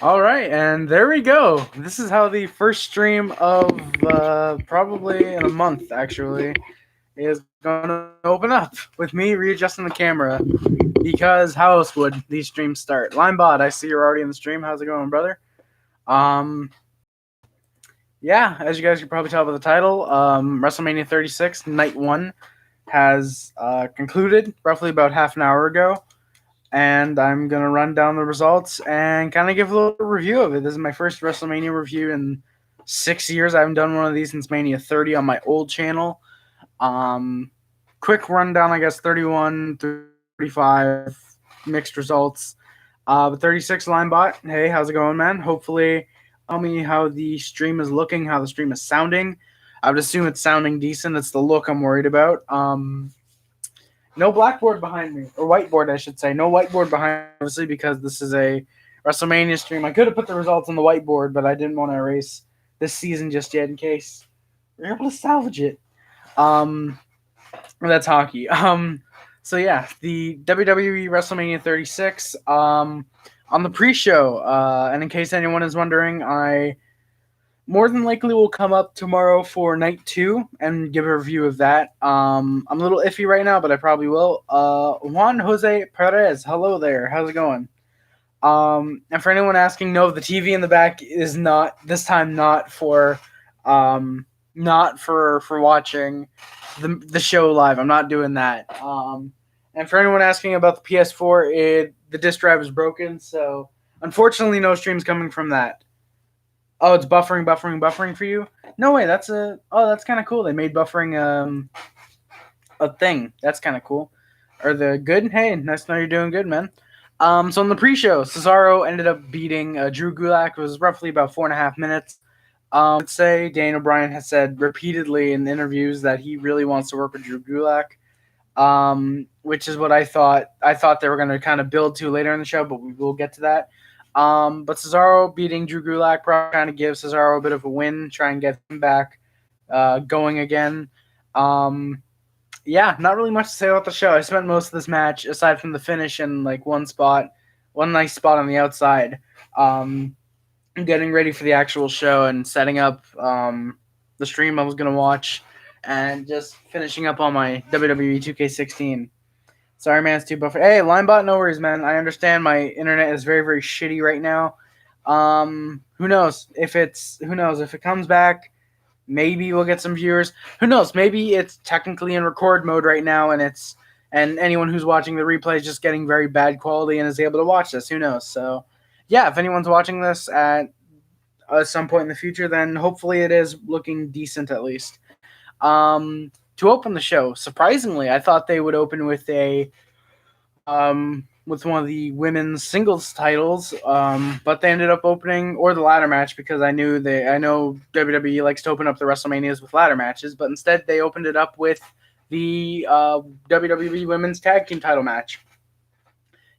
All right, and there we go. This is how the first stream of probably in a month actually is going to open up with me readjusting the camera because how else would these streams start? Linebot, I see you're already in the stream. How's it going, brother? Um, yeah, as you guys can probably tell by the title, WrestleMania 36 Night One has concluded roughly about half an hour ago, and I'm gonna run down the results and kind of give a little review of it. This is my first WrestleMania review in 6 years. I haven't done one of these since Mania 30 on my old channel. Um, Quick rundown, I guess 31, 35 mixed results. But 36 Linebot, hey, how's it going, man? Hopefully, tell me how the stream is looking, how the stream is sounding. I would assume it's sounding decent. It's the look I'm worried about. No blackboard behind me, or whiteboard, I should say. No whiteboard behind me, obviously, because this is a WrestleMania stream. I could have put the results on the whiteboard, but I didn't want to erase this season just yet in case we're able to salvage it. Um, that's hockey. So yeah, the WWE WrestleMania 36. On the pre-show, and in case anyone is wondering, I more than likely will come up tomorrow for night two and give a review of that. I'm a little iffy right now, but I probably will. Juan Jose Perez, hello there. How's it going? And for anyone asking, no, the TV in the back is not this time not for watching the show live. I'm not doing that. And for anyone asking about the PS4, the disc drive is broken, so unfortunately, no streams coming from that. Oh, it's buffering for you. No way. That's kind of cool. They made buffering a thing. That's kind of cool. Are the good? Hey, nice to know you're doing good, man. So in the pre-show, Cesaro ended up beating Drew Gulak. It was roughly about 4.5 minutes. Let's say Daniel Bryan has said repeatedly in interviews that he really wants to work with Drew Gulak, which is what I thought. I thought they were going to kind of build to later in the show, but we will get to that. But Cesaro beating Drew Gulak probably kind of gives Cesaro a bit of a win, try and get him back going again. Um, yeah, not really much to say about the show. I spent most of this match, aside from the finish and like one nice spot on the outside, um, getting ready for the actual show and setting up the stream I was gonna watch, and just finishing up on my WWE 2K16. Sorry, man, it's too buffer. Hey, Linebot, no worries, man. I understand my internet is very, very shitty right now. Who knows if it comes back. Maybe we'll get some viewers. Who knows? Maybe it's technically in record mode right now, and anyone who's watching the replay is just getting very bad quality and is able to watch this. Who knows? So, yeah, if anyone's watching this at some point in the future, then hopefully it is looking decent at least. To open the show, surprisingly, I thought they would open with one of the women's singles titles, but they ended up opening or the ladder match because I know WWE likes to open up the WrestleManias with ladder matches, but instead they opened it up with the WWE Women's Tag Team Title match.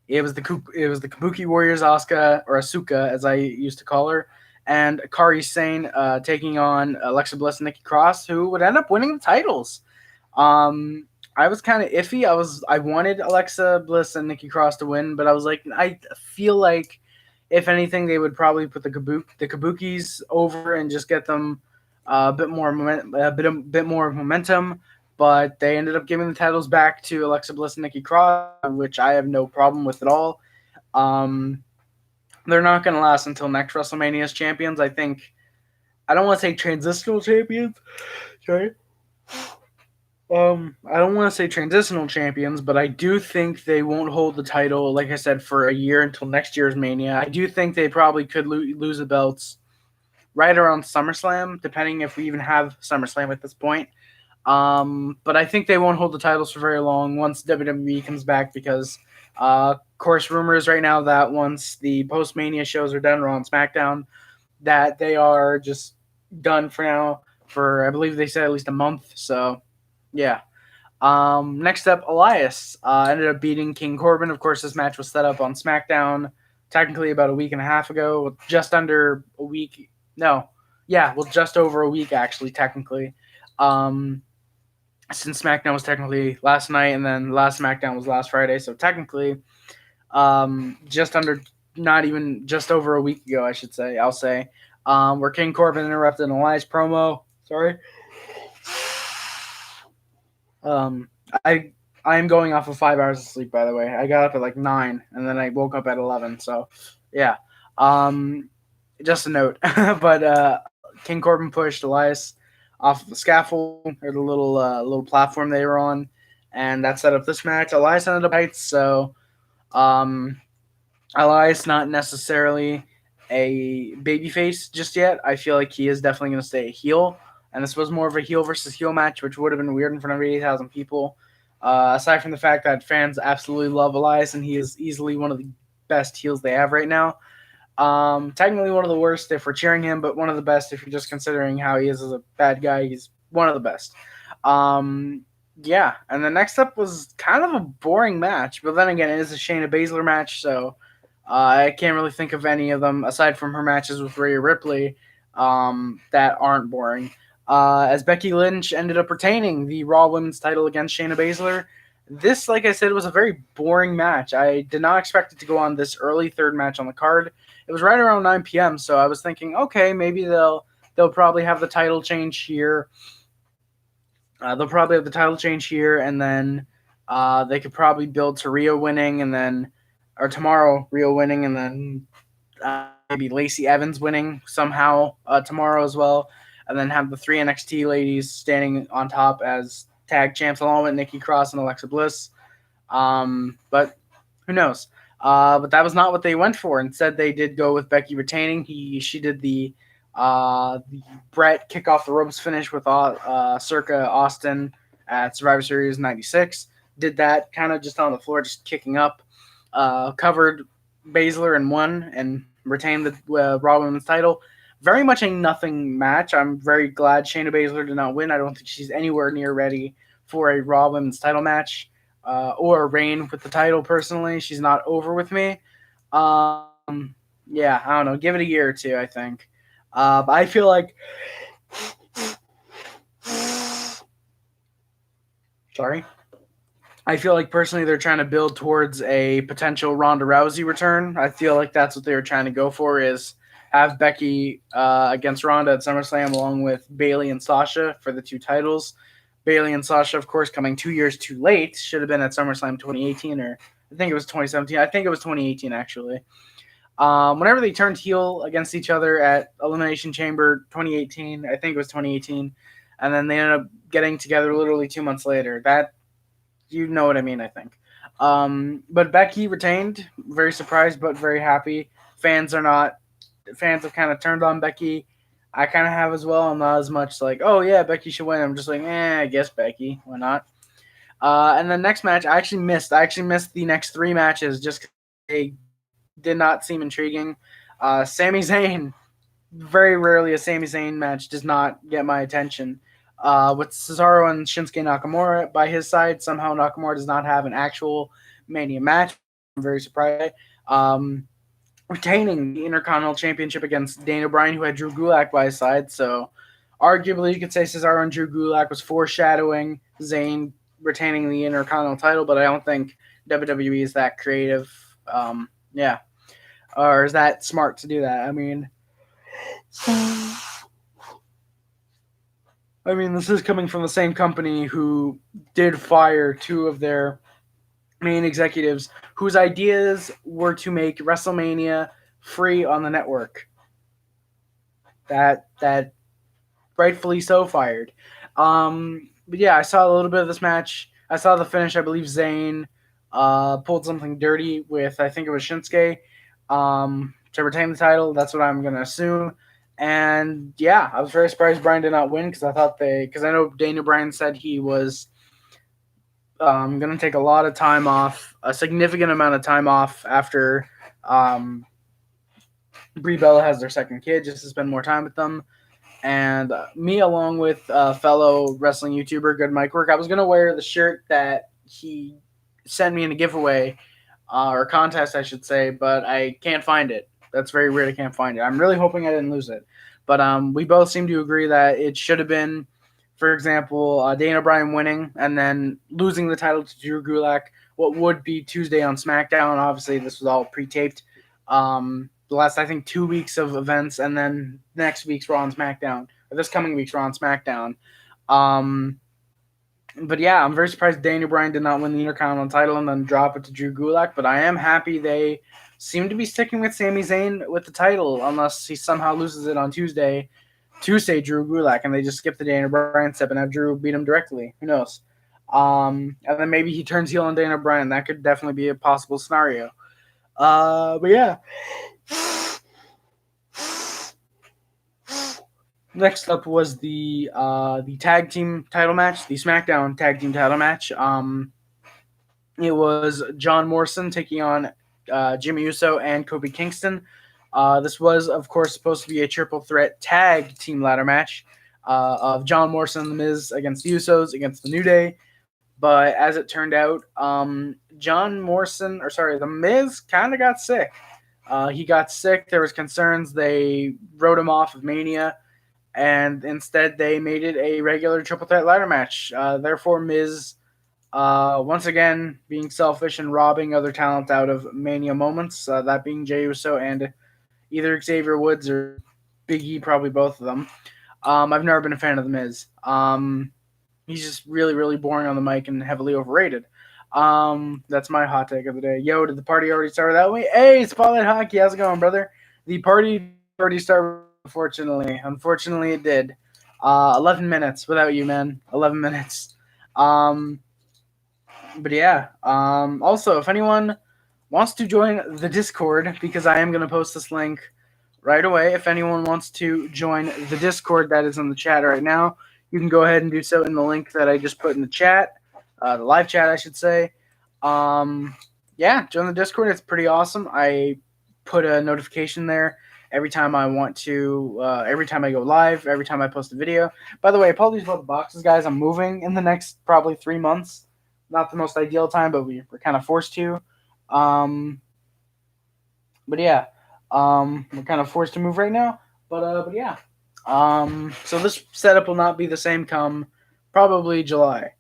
It was the Kabuki Warriors, Asuka, as I used to call her, and Kairi Sane taking on Alexa Bliss and Nikki Cross, who would end up winning the titles. Um, I was kind of iffy. I wanted Alexa Bliss and Nikki Cross to win, but I was like, I feel like if anything, they would probably put the Kabukis over and just get them a bit more of momentum. But they ended up giving the titles back to Alexa Bliss and Nikki Cross, which I have no problem with at all. Um, they're not going to last until next WrestleMania as champions. I think. I don't want to say transitional champions. Sorry. I don't want to say transitional champions, but I do think they won't hold the title, like I said, for a year until next year's Mania. I do think they probably could lose the belts right around SummerSlam, depending if we even have SummerSlam at this point. But I think they won't hold the titles for very long once WWE comes back because, of course, rumors right now that once the post-Mania shows are done, Raw and SmackDown, that they are just done for now for, I believe they said at least a month. So, yeah. Next up, Elias ended up beating King Corbin. Of course, this match was set up on SmackDown technically about a week and a half ago, just under a week. No, yeah, well, just over a week actually, technically. Um, since SmackDown was technically last night, and then last SmackDown was last Friday, so technically, just under not even just over a week ago, I should say. I'll say, where King Corbin interrupted an Elias promo. Sorry. I am going off of 5 hours of sleep, by the way. I got up at like 9, and then I woke up at 11. So, yeah. Just a note. But King Corbin pushed Elias off of the scaffold or the little platform they were on, and that set up this match. Elias ended up heights, so Elias not necessarily a babyface just yet. I feel like he is definitely going to stay a heel, and this was more of a heel versus heel match, which would have been weird in front of 80,000 people. Aside from the fact that fans absolutely love Elias, and he is easily one of the best heels they have right now. Technically one of the worst if we're cheering him, but one of the best if you're just considering how he is as a bad guy. He's one of the best. Yeah, and the next up was kind of a boring match, but then again, it is a Shayna Baszler match, so I can't really think of any of them aside from her matches with Rhea Ripley that aren't boring. As Becky Lynch ended up retaining the Raw Women's title against Shayna Baszler. This, like I said, was a very boring match. I did not expect it to go on this early third match on the card. It was right around 9 p.m., so I was thinking, okay, maybe they'll probably have the title change here. And then they could probably build to Rhea winning, and then tomorrow Rhea winning, and then maybe Lacey Evans winning somehow tomorrow as well, and then have the 3 NXT ladies standing on top as tag champs along with Nikki Cross and Alexa Bliss. But who knows? But that was not what they went for. Instead, they did go with Becky retaining. She did the Brett kick off the ropes finish with Circa Austin at Survivor Series 96. Did that kind of just on the floor, just kicking up. Covered Baszler and won and retained the Raw Women's title. Very much a nothing match. I'm very glad Shayna Baszler did not win. I don't think she's anywhere near ready for a Raw Women's title match or a reign with the title, personally. She's not over with me. Yeah, I don't know. Give it a year or two, I think. But I feel like... Sorry. I feel like personally they're trying to build towards a potential Ronda Rousey return. I feel like that's what they were trying to go for, is have Becky against Ronda at SummerSlam along with Bayley and Sasha for the 2 titles. Bayley and Sasha, of course, coming 2 years too late. Should have been at SummerSlam 2018, or I think it was 2017. I think it was 2018, actually. Whenever they turned heel against each other at Elimination Chamber 2018, I think it was 2018, and then they ended up getting together literally 2 months later. That, you know what I mean, I think. But Becky retained. Very surprised, but very happy. Fans have kind of turned on Becky. I kind of have as well. I'm not as much like, oh yeah, Becky should win. I'm just like, I guess Becky. Why not? And the next match, I actually missed the next 3 matches just because they did not seem intriguing. Sami Zayn, very rarely a Sami Zayn match does not get my attention. With Cesaro and Shinsuke Nakamura by his side, somehow Nakamura does not have an actual Mania match. I'm very surprised. Retaining the Intercontinental Championship against Daniel Bryan, who had Drew Gulak by his side. So arguably you could say Cesaro and Drew Gulak was foreshadowing Zayn retaining the Intercontinental title, but I don't think WWE is that creative. Yeah. Or is that smart to do that? I mean, this is coming from the same company who did fire 2 of their main executives whose ideas were to make WrestleMania free on the network. That rightfully so fired. But yeah, I saw a little bit of this match. I saw the finish. I believe Zayn pulled something dirty with, I think it was Shinsuke, to retain the title. That's what I'm going to assume. And yeah, I was very surprised Bryan did not win because I know Daniel Bryan said he was going to take a lot of time off, a significant amount of time off after Brie Bella has their second kid, just to spend more time with them. And me, along with fellow wrestling YouTuber Good Mike Work, I was going to wear the shirt that he sent me in a giveaway, or contest, I should say, but I can't find it. That's very weird. I can't find it. I'm really hoping I didn't lose it. But we both seem to agree that it should have been, for example, Daniel Bryan winning and then losing the title to Drew Gulak, what would be Tuesday on SmackDown. Obviously, this was all pre-taped. The last, I think, 2 weeks of events, and then next week's Raw and SmackDown, or this coming week's Raw and SmackDown. But yeah, I'm very surprised Daniel Bryan did not win the Intercontinental title and then drop it to Drew Gulak, but I am happy they seem to be sticking with Sami Zayn with the title, unless he somehow loses it on Tuesday to, say, Drew Gulak, and they just skip the Daniel Bryan step and have Drew beat him directly. Who knows? And then maybe he turns heel on Daniel Bryan. That could definitely be a possible scenario. But yeah. Next up was the tag team title match, the SmackDown tag team title match. It was John Morrison taking on Jimmy Uso and Kofi Kingston. This was, of course, supposed to be a triple threat tag team ladder match of John Morrison and The Miz against the Usos against the New Day. But as it turned out, The Miz kind of got sick. He got sick. There was concerns. They wrote him off of Mania, and instead they made it a regular triple threat ladder match. Therefore, Miz, once again, being selfish and robbing other talent out of Mania moments, that being Jey Uso and either Xavier Woods or Big E, probably both of them. I've never been a fan of The Miz. He's just really, really boring on the mic and heavily overrated. That's my hot take of the day. Yo, did the party already start that way? Hey, Spotlight Hockey, how's it going, brother? The party already started, unfortunately. Unfortunately, it did. 11 minutes without you, man. 11 minutes. But yeah. Also, if anyone wants to join the Discord, because I am going to post this link right away. If anyone wants to join the Discord that is in the chat right now, you can go ahead and do so in the link that I just put in the chat, the live chat, I should say. Yeah, join the Discord. It's pretty awesome. I put a notification there every time I want to, every time I go live, every time I post a video. By the way, apologies about the boxes, guys. I'm moving in the next probably 3 months. Not the most ideal time, but we're kind of forced to. But yeah, we're kind of forced to move right now. But yeah. So this setup will not be the same come probably July.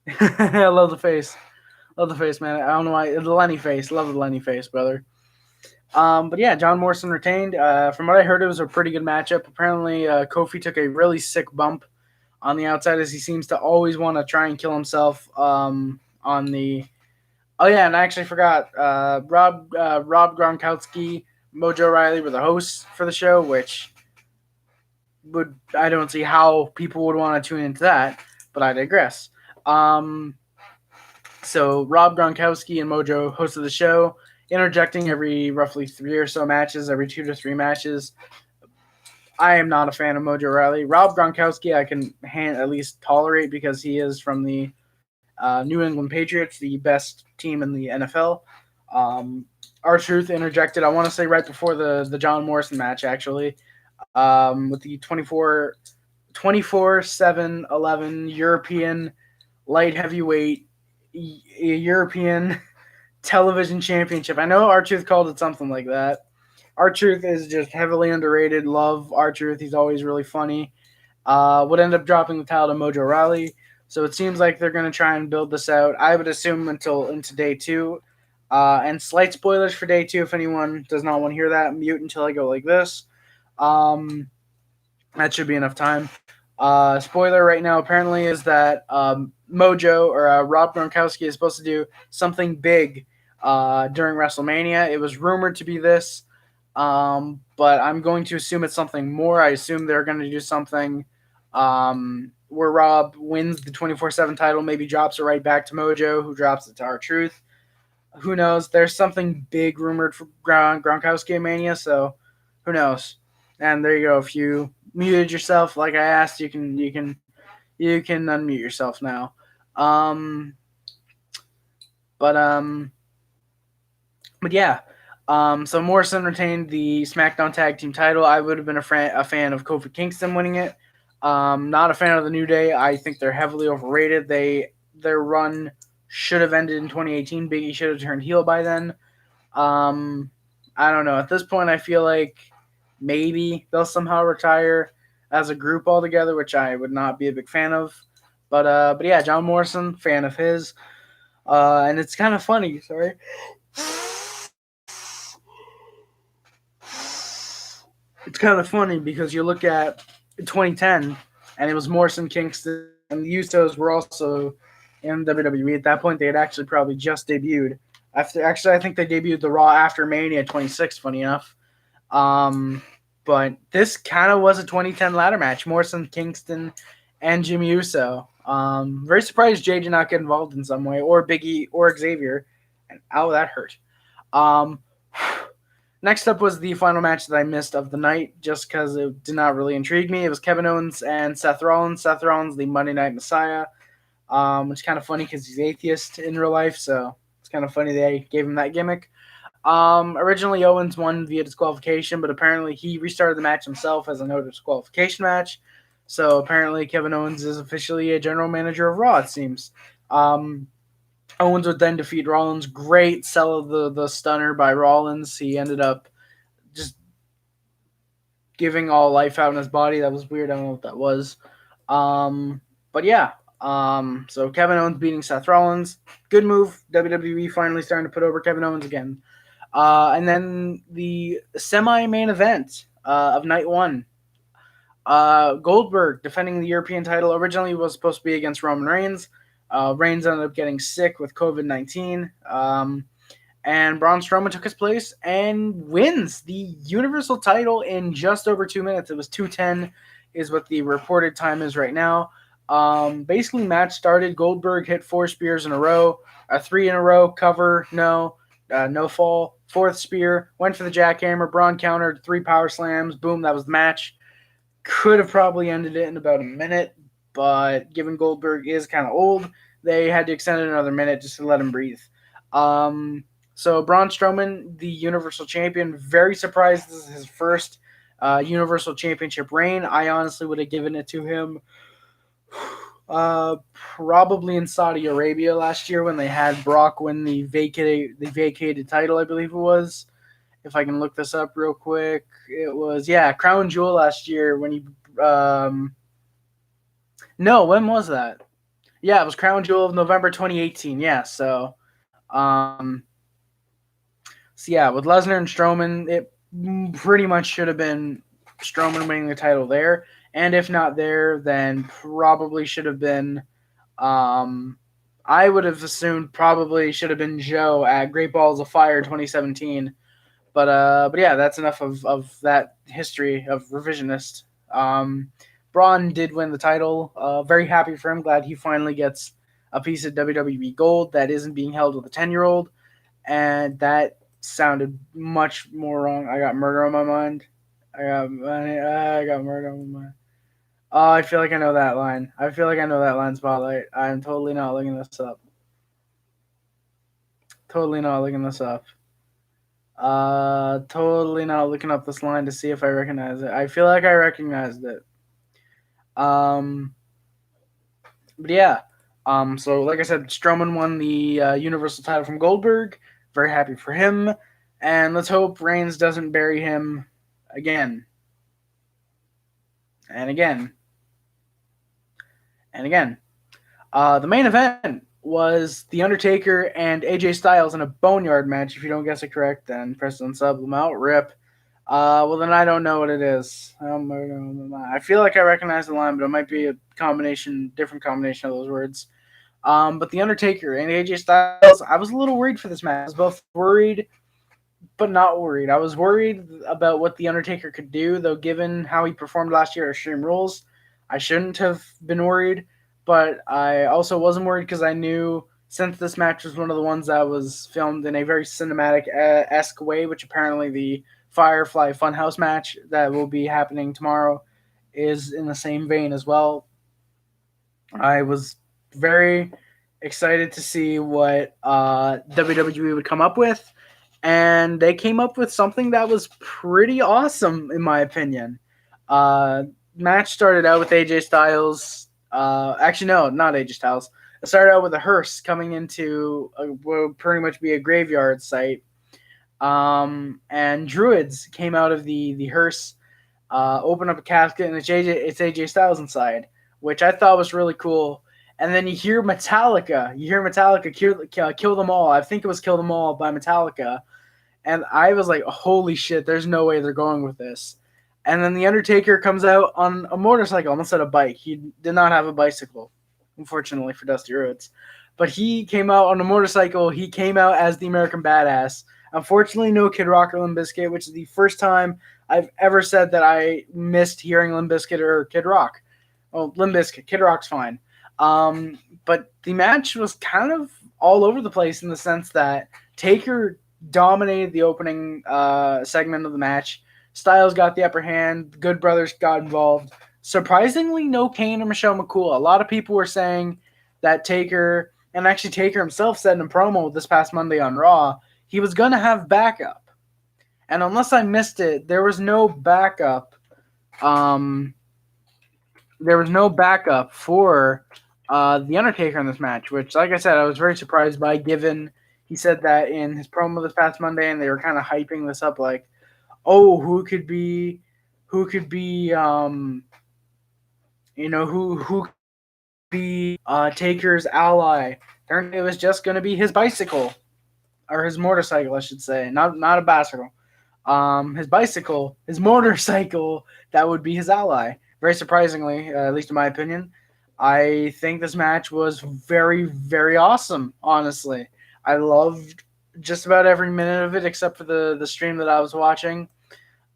I love the face. Love the face, man. I don't know why. The Lenny face. Love the Lenny face, brother. But yeah, John Morrison retained. From what I heard, it was a pretty good matchup. Apparently, Kofi took a really sick bump on the outside, as he seems to always want to try and kill himself on the... Oh, yeah, and I actually forgot. Rob Gronkowski, Mojo Riley were the hosts for the show, which... I don't see how people would want to tune into that, but I digress. So Rob Gronkowski and Mojo hosted the show, interjecting every roughly 3 or so matches, every 2 to 3 matches. I am not a fan of Mojo Riley. Rob Gronkowski I can at least tolerate because he is from the New England Patriots, the best team in the NFL. R-Truth interjected, I want to say right before the John Morrison match, actually. With the 24/7/11 European light heavyweight European television championship. I know R-Truth called it something like that. R-Truth is just heavily underrated. Love R-Truth. He's always really funny. Would end up dropping the title to Mojo Rawley. So it seems like they're going to try and build this out. I would assume into day 2. And slight spoilers for day 2 if anyone does not want to hear that. Mute until I go like this. That should be enough time. Spoiler right now apparently is that Mojo or Rob Gronkowski is supposed to do something big during WrestleMania. It was rumored to be this, but I'm going to assume it's something more. I assume they're going to do something where Rob wins the 24/7 title, maybe drops it right back to Mojo, who drops it to R-Truth. Who knows? There's something big rumored for Gronkowski Mania, so who knows? And there you go. If you muted yourself, like I asked, you can unmute yourself now. But yeah. So Morrison retained the SmackDown Tag Team title. I would have been a fan of Kofi Kingston winning it. Not a fan of the New Day. I think they're heavily overrated. Their run should have ended in 2018. Big E should have turned heel by then. I don't know. At this point, I feel like maybe they'll somehow retire as a group altogether, which I would not be a big fan of. But yeah, John Morrison, fan of his. And it's kind of funny, sorry. it's kind of funny because you look at 2010, and it was Morrison, Kingston, and the Usos were also in WWE. At that point, they had actually probably just debuted. I think they debuted the Raw after Mania 26. Funny enough, um, but this kind of was a 2010 ladder match: Morrison, Kingston, and Jimmy Uso. Very surprised Jay did not get involved in some way, or Biggie, or Xavier, and ow, that hurt. Um, Next up was the final match that I missed of the night just because it did not really intrigue me. It was Kevin Owens and Seth Rollins. Seth Rollins, the Monday Night Messiah, which is kind of funny because he's atheist in real life, so it's kind of funny they gave him that gimmick. Originally, Owens won via disqualification, but apparently he restarted the match himself as a no disqualification match. So apparently Kevin Owens is officially a general manager of Raw, it seems. Owens would then defeat Rollins. Great sell of the stunner by Rollins. He ended up just giving all life out in his body. That was weird. I don't know what that was. But yeah. So Kevin Owens beating Seth Rollins. Good move. WWE finally starting to put over Kevin Owens again. And then the semi-main event of night one. Goldberg defending the European title. Originally was supposed to be against Roman Reigns. Reigns ended up getting sick with COVID-19. And Braun Strowman took his place and wins the Universal title in just over 2 minutes. It was 2:10 is what the reported time is right now. Basically, match started. Goldberg hit 4 spears in a row. 3 in a row, cover, no fall. 4th spear, went for the jackhammer. Braun countered, 3 power slams. Boom, that was the match. Could have probably ended it in about a minute, but given Goldberg is kind of old, they had to extend it another minute just to let him breathe. So Braun Strowman, the Universal Champion, very surprised this is his first Universal Championship reign. I honestly would have given it to him probably in Saudi Arabia last year when they had Brock win the vacated title, I believe it was. If I can look this up real quick, it was, Crown Jewel last year when he, no, when was that? Yeah, it was Crown Jewel of November 2018. Yeah, so with Lesnar and Strowman, it pretty much should have been Strowman winning the title there. And if not there, then probably should have been, I would have assumed probably should have been Joe at Great Balls of Fire 2017. But yeah, that's enough of that history of revisionist. Braun did win the title. Very happy for him. Glad he finally gets a piece of WWE gold that isn't being held with a 10-year-old. And that sounded much more wrong. I got murder on my mind. I got murder on my mind. Oh, I feel like I know that line. I feel like I know that line, Spotlight. I'm totally not looking this up. Totally not looking this up. Totally not looking up this line to see if I recognize it. I feel like I recognized it. But yeah. So like I said, Strowman won the Universal title from Goldberg. Very happy for him. And let's hope Reigns doesn't bury him again. And again. And again. The main event was The Undertaker and AJ Styles in a Boneyard match. If you don't guess it correct, then press unsub them out. Rip. Well, then I don't know what it is. I feel like I recognize the line, but it might be a different combination of those words. But The Undertaker and AJ Styles, I was a little worried for this match. I was both worried, but not worried. I was worried about what The Undertaker could do, though given how he performed last year at Extreme Rules, I shouldn't have been worried. But I also wasn't worried because I knew since this match was one of the ones that was filmed in a very cinematic-esque way, which apparently the Firefly Funhouse match that will be happening tomorrow is in the same vein as well. I was very excited to see what WWE would come up with, and they came up with something that was pretty awesome, in my opinion. Match started out with AJ Styles. Actually, no, not AJ Styles. It started out with a hearse coming into what would pretty much be a graveyard site. And druids came out of the hearse, opened up a casket, and it's AJ Styles inside, which I thought was really cool. And then you hear Metallica. Kill Them All. I think it was Kill Them All by Metallica. And I was like, holy shit, there's no way they're going with this. And then the Undertaker comes out on a motorcycle instead of a bike. He did not have a bicycle, unfortunately for Dusty Rhodes. But he came out on a motorcycle. He came out as the American Badass. Unfortunately, no Kid Rock or Limp Bizkit, which is the first time I've ever said that I missed hearing Limp Bizkit or Kid Rock. Oh, Limp Bizkit. Kid Rock's fine. But the match was kind of all over the place in the sense that Taker dominated the opening segment of the match. Styles got the upper hand. The Good Brothers got involved. Surprisingly, no Kane or Michelle McCool. A lot of people were saying that Taker, and actually Taker himself said in a promo this past Monday on Raw, he was going to have backup. And unless I missed it, there was no backup. There was no backup for The Undertaker in this match, which, like I said, I was very surprised by, given he said that in his promo this past Monday, and they were kind of hyping this up like, oh, who could be Taker's ally. Apparently it was just going to be his bicycle, or his motorcycle, I should say, not a bicycle. His bicycle, his motorcycle, that would be his ally. Very surprisingly, at least in my opinion, I think this match was very, very awesome, honestly. I loved just about every minute of it except for the stream that I was watching,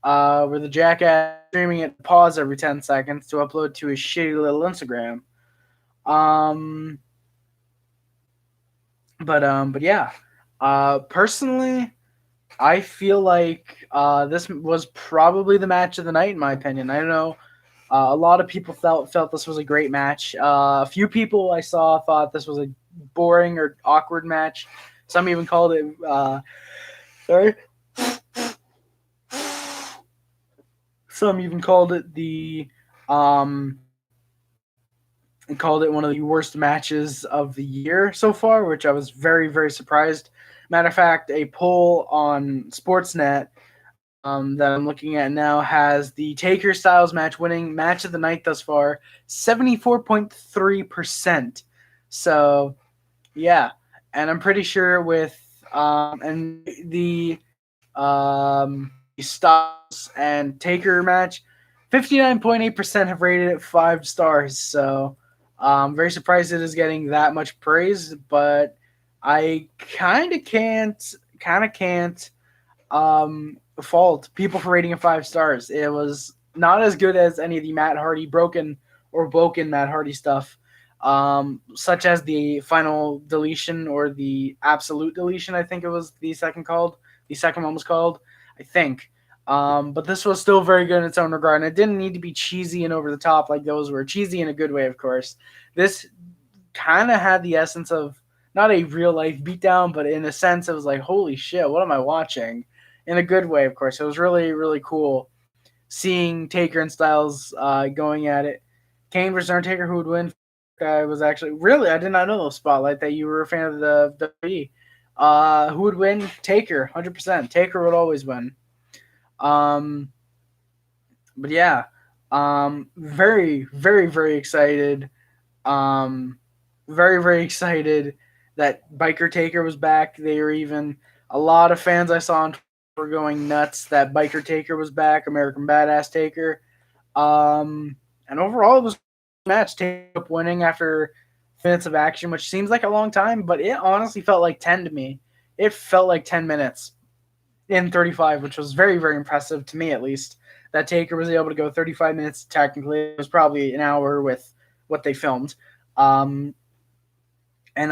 where the jackass streaming it pause every 10 seconds to upload to his shitty little Instagram. But yeah. Personally, I feel like this was probably the match of the night, in my opinion. I don't know. A lot of people felt this was a great match. A few people I saw thought this was a boring or awkward match. Some even called it. Some even called it called it one of the worst matches of the year so far, which I was very, very surprised. Matter of fact, a poll on Sportsnet that I'm looking at now has the Taker Styles match winning match of the night thus far, 74.3%. So, yeah, and I'm pretty sure with and the Styles and Taker match, 59.8% have rated it 5 stars. So, I'm very surprised it is getting that much praise, but I kind of can't fault people for rating it 5 stars. It was not as good as any of the Matt Hardy broken Matt Hardy stuff, such as the final deletion or the absolute deletion. I think it was the second one was called, I think. But this was still very good in its own regard, and it didn't need to be cheesy and over the top like those were. Cheesy in a good way, of course. This kind of had the essence of not a real life beatdown, but in a sense, it was like, holy shit, what am I watching? In a good way, of course. It was really, really cool seeing Taker and Styles going at it. Kane versus Undertaker, who would win? I was actually I did not know, Spotlight, that you were a fan of the WWE. Who would win? Taker, 100%. Taker would always win. But yeah, very, very, very excited. Very, very excited that Biker Taker was back. They were even a lot of fans I saw on Twitter were going nuts that Biker Taker was back, American Badass Taker. And overall, it was a match. Taker up winning after minutes of action, which seems like a long time, but it honestly felt like 10 to me. It felt like 10 minutes in 35, which was very, very impressive to me, at least. That Taker was able to go 35 minutes. Technically, it was probably an hour with what they filmed. And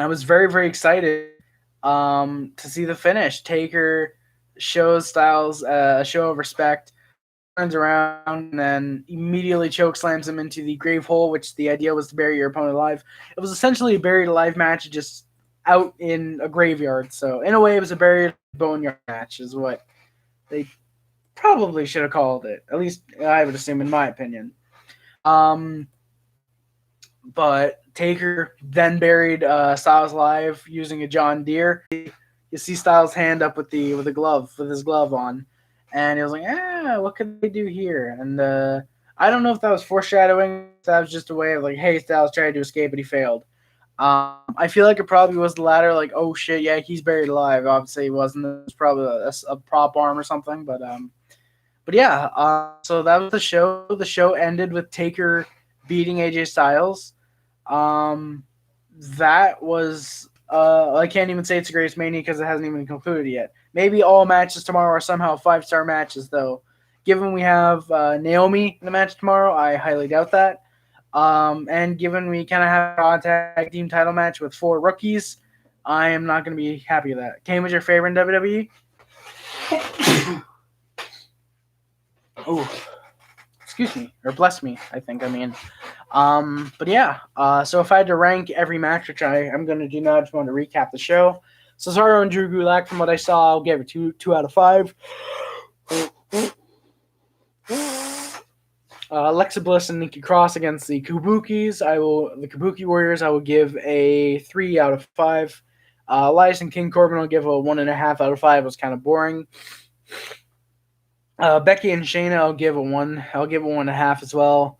I was very, very excited to see the finish. Taker shows Styles a show of respect, turns around, and then immediately chokeslams him into the grave hole, which the idea was to bury your opponent alive. It was essentially a buried alive match, just out in a graveyard. So in a way, it was a buried boneyard match, is what they probably should have called it. At least I would assume, in my opinion. But Taker then buried Styles alive using a John Deere. You see Styles' hand up with his glove on, and he was like, what could they do here? And I don't know if that was foreshadowing. That was just a way of like, hey, Styles tried to escape, but he failed. I feel like it probably was the latter, like, oh shit, yeah, he's buried alive. Obviously, he wasn't. It was probably a prop arm or something, but But yeah, so that was the show. The show ended with Taker beating AJ Styles. Um, that was I can't even say it's the greatest Mania because it hasn't even concluded yet. Maybe all matches tomorrow are somehow 5-star matches, though. Given we have Naomi in the match tomorrow, I highly doubt that. And given we kind of have a tag team title match with 4 rookies, I am not going to be happy with that. Kane was your favorite in WWE? Oh, excuse me, or bless me, I think I mean. But yeah, so if I had to rank every match, which I am going to do now, I just want to recap the show. Cesaro and Drew Gulak, from what I saw, I'll give it 2 out of 5. Alexa Bliss and Nikki Cross against the Kabukis. The Kabuki Warriors. I will give a 3 out of 5. Elias and King Corbin, I'll give a 1.5 out of 5. It was kind of boring. Becky and Shayna, I'll give a 1. I'll give a 1.5 as well.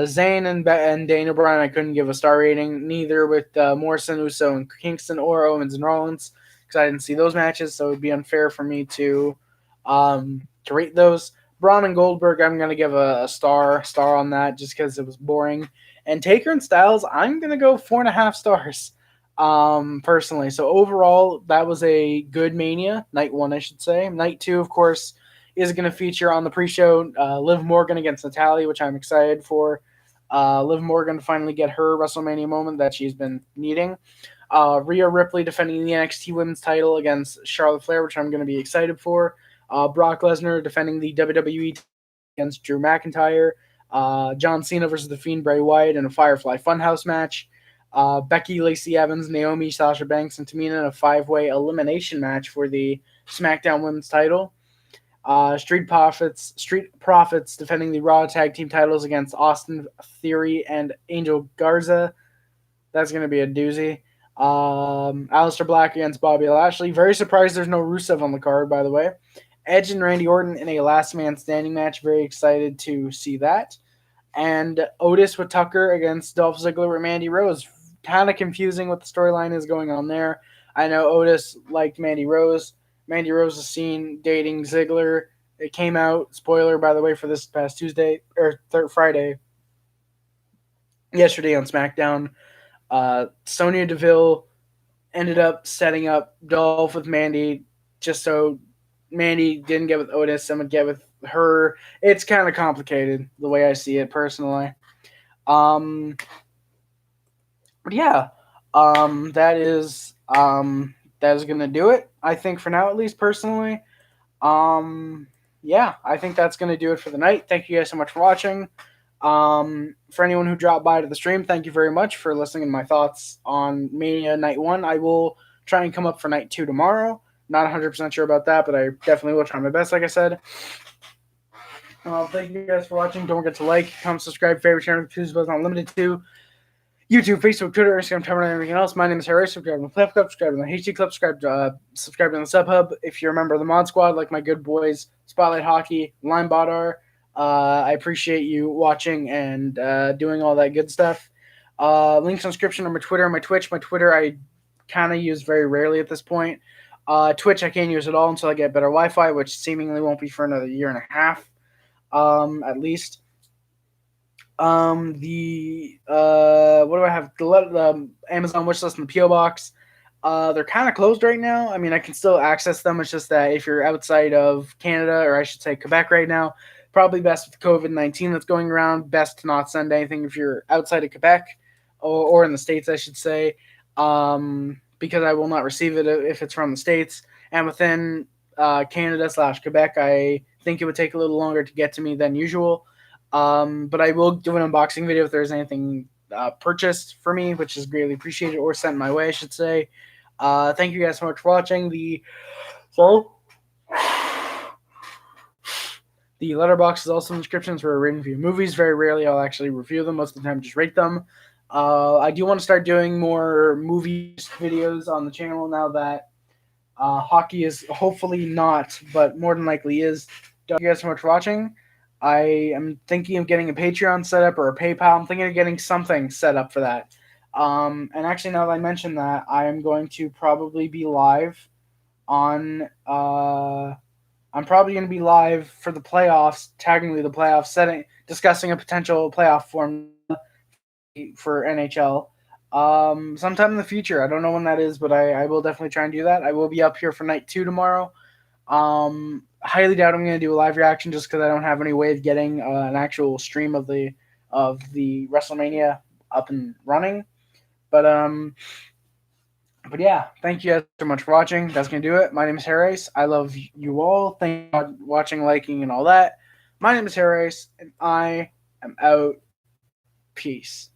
Sane and Daniel Bryan, I couldn't give a star rating. Neither with Morrison, Uso, and Kingston, or Owens and Rollins, because I didn't see those matches, so it would be unfair for me to rate those. Braun and Goldberg, I'm going to give a star on that just because it was boring. And Taker and Styles, I'm going to go 4.5 stars personally. So overall, that was a good Mania. Night 1, I should say. Night 2, of course, is going to feature on the pre-show Liv Morgan against Natalya, which I'm excited for. Liv Morgan finally get her WrestleMania moment that she's been needing. Rhea Ripley defending the NXT Women's title against Charlotte Flair, which I'm going to be excited for. Brock Lesnar defending the WWE against Drew McIntyre. John Cena versus The Fiend Bray Wyatt in a Firefly Funhouse match. Becky, Lacey Evans, Naomi, Sasha Banks, and Tamina in a 5-way elimination match for the SmackDown Women's title. Street Profits defending the Raw Tag Team titles against Austin Theory and Angel Garza. That's going to be a doozy. Aleister Black against Bobby Lashley. Very surprised there's no Rusev on the card, by the way. Edge and Randy Orton in a last man standing match. Very excited to see that. And Otis with Tucker against Dolph Ziggler with Mandy Rose. Kind of confusing what the storyline is going on there. I know Otis liked Mandy Rose. Mandy Rose is seen dating Ziggler. It came out, spoiler by the way, for this past Friday, yesterday on SmackDown. Sonya Deville ended up setting up Dolph with Mandy just so Mandy didn't get with Otis and would get with her. It's kind of complicated the way I see it personally. But yeah, that is gonna do it. I think for now, at least personally. Yeah, I think that's gonna do it for the night. Thank you guys so much for watching. For anyone who dropped by to the stream, thank you very much for listening to my thoughts on Mania Night 1. I will try and come up for Night 2 tomorrow. Not 100% sure about that, but I definitely will try my best, like I said. Thank you guys for watching. Don't forget to like, comment, subscribe, favorite channel, choose button unlimited to YouTube, Facebook, Twitter, Instagram, Tumblr, and everything else. My name is Harry. Subscribe to the Pleb Club, subscribe to the HD Club, subscribe to the Sub Hub. If you're a member of the Mod Squad, like my good boys, Spotlight Hockey, Line Bodar, I appreciate you watching and doing all that good stuff. Links in the description on my Twitter and my Twitch. My Twitter I kind of use very rarely at this point. Twitch I can't use at all until I get better Wi-Fi, which seemingly won't be for another year and a half, at least. What do I have? The Amazon wishlist and the PO box. They're kind of closed right now. I mean, I can still access them. It's just that if you're outside of Canada, or I should say Quebec right now, probably best with COVID-19 that's going around, best to not send anything if you're outside of Quebec or in the States, I should say, because I will not receive it if it's from the States. And within Canada/Quebec, I think it would take a little longer to get to me than usual. But I will do an unboxing video if there's anything purchased for me, which is greatly appreciated, or sent my way, I should say. Thank you guys so much for watching. The letterbox is also in the description for a rating review movies. Very rarely I'll actually review them. Most of the time, just rate them. I do want to start doing more movie videos on the channel now that hockey is hopefully not, but more than likely is. Thank you guys so much for watching. I am thinking of getting a Patreon set up or a PayPal. I'm thinking of getting something set up for that. And actually, now that I mentioned that, I am going to probably be live on I'm probably going to be live for the playoffs, technically the playoffs, discussing a potential playoff form for NHL. Sometime in the future. I don't know when that is, but I will definitely try and do that. I will be up here for night 2 tomorrow. Highly doubt I'm going to do a live reaction just because I don't have any way of getting an actual stream of the WrestleMania up and running. But yeah, thank you guys so much for watching. That's going to do it. My name is Harris. I love you all. Thank you for watching, liking, and all that. My name is Harris, and I am out. Peace.